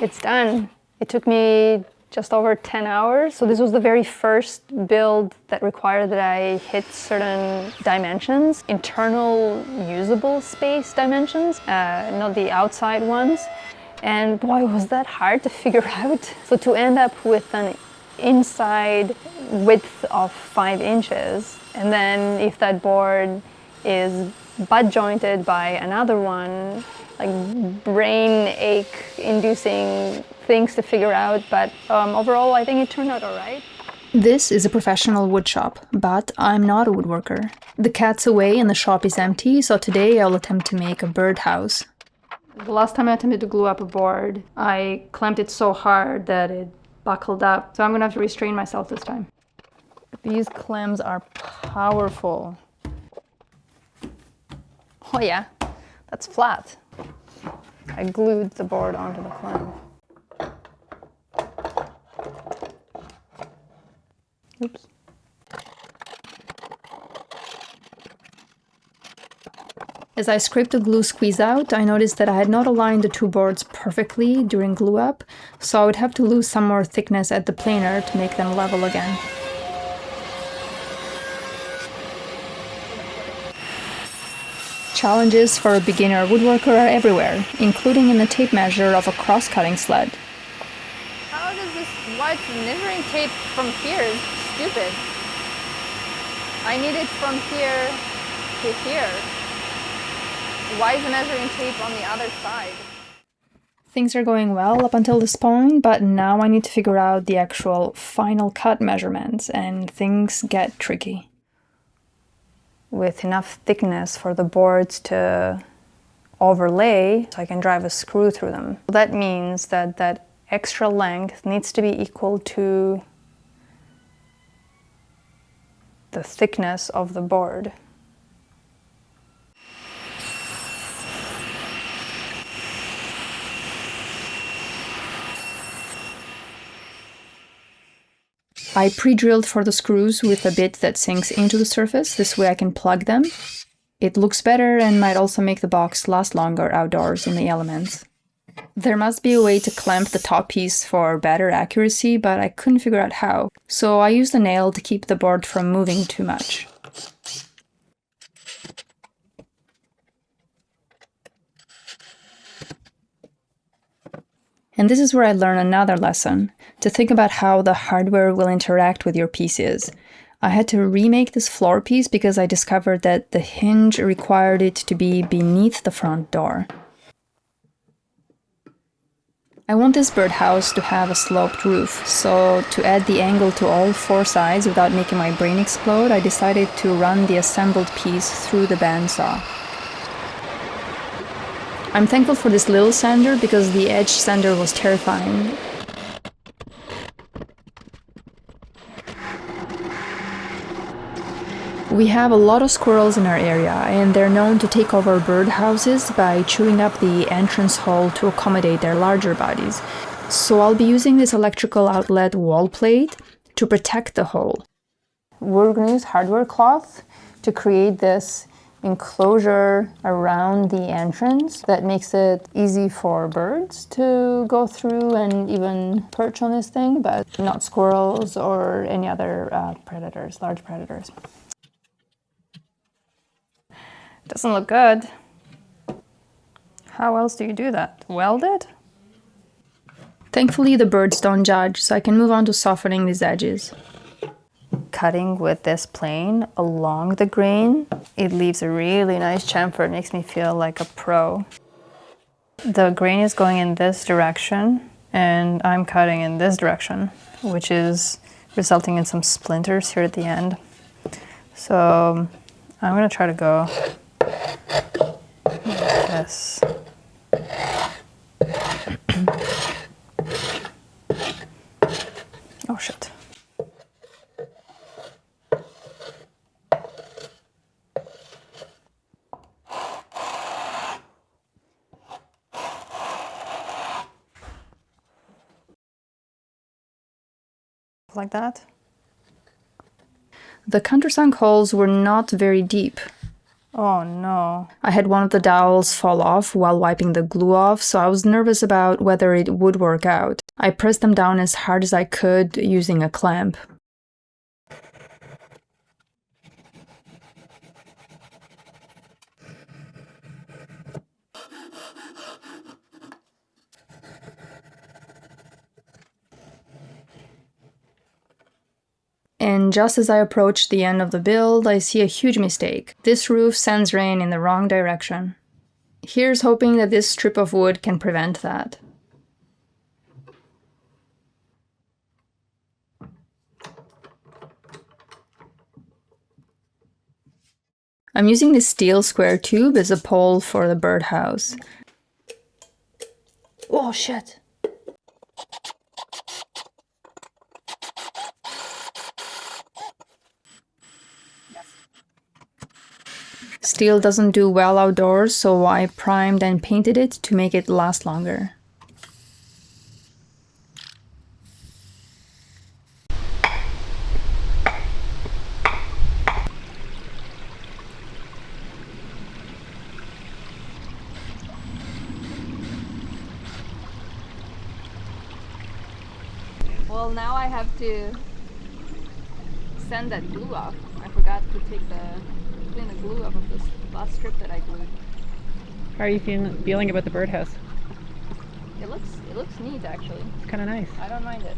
It's done. It took me just over 10 hours. So this was the very first build that required that I hit certain dimensions, internal usable space dimensions, not the outside ones. And boy, was that hard to figure out. So to end up with an inside width of 5 inches, and then if that board is butt jointed by another one, like brain ache inducing things to figure out, but overall I think it turned out all right. This is a professional woodshop, but I'm not a woodworker. The cat's away and the shop is empty, so today I'll attempt to make a birdhouse. The last time I attempted to glue up a board, I clamped it so hard that it buckled up, so I'm gonna have to restrain myself this time. These clamps are powerful. Oh yeah, that's flat. I glued the board onto the clamp. Oops. As I scraped the glue squeeze out, I noticed that I had not aligned the two boards perfectly during glue up, so I would have to lose some more thickness at the planer to make them level again. Challenges for a beginner woodworker are everywhere, including in the tape measure of a cross-cutting sled. How does this, why it's measuring tape from here is stupid. I need it from here to here. Why is the measuring tape on the other side? Things are going well up until this point, but now I need to figure out the actual final cut measurements, and things get tricky. With enough thickness for the boards to overlay, so I can drive a screw through them. That means that that extra length needs to be equal to the thickness of the board. I pre-drilled for the screws with a bit that sinks into the surface, this way I can plug them. It looks better and might also make the box last longer outdoors in the elements. There must be a way to clamp the top piece for better accuracy, but I couldn't figure out how, so I used a nail to keep the board from moving too much. And this is where I learned another lesson, to think about how the hardware will interact with your pieces. I had to remake this floor piece because I discovered that the hinge required it to be beneath the front door. I want this birdhouse to have a sloped roof, so to add the angle to all 4 sides without making my brain explode, I decided to run the assembled piece through the bandsaw. I'm thankful for this little sander because the edge sander was terrifying. We have a lot of squirrels in our area, and they're known to take over birdhouses by chewing up the entrance hole to accommodate their larger bodies. So I'll be using this electrical outlet wall plate to protect the hole. We're going to use hardware cloth to create this enclosure around the entrance that makes it easy for birds to go through and even perch on this thing, but not squirrels or any other predators, large predators. Doesn't look good. How else do you do that? Weld it? Thankfully, the birds don't judge, so I can move on to softening these edges. Cutting with this plane along the grain, it leaves a really nice chamfer. It makes me feel like a pro. The grain is going in this direction, and I'm cutting in this direction, which is resulting in some splinters here at the end. So I'm gonna try to go like this. Oh shit. Like that. The countersunk holes were not very deep, Oh no. I had one of the dowels fall off while wiping the glue off, so I was nervous about whether it would work out. I pressed them down as hard as I could using a clamp. And just as I approach the end of the build, I see a huge mistake. This roof sends rain in the wrong direction. Here's hoping that this strip of wood can prevent that. I'm using this steel square tube as a pole for the birdhouse. Oh shit. Steel doesn't do well outdoors, so I primed and painted it to make it last longer. Well, now I have to send that glue off. I forgot to clean the glue off of this last strip that I glued. How are you feeling about the birdhouse? It looks neat, actually. It's kind of nice. I don't mind it.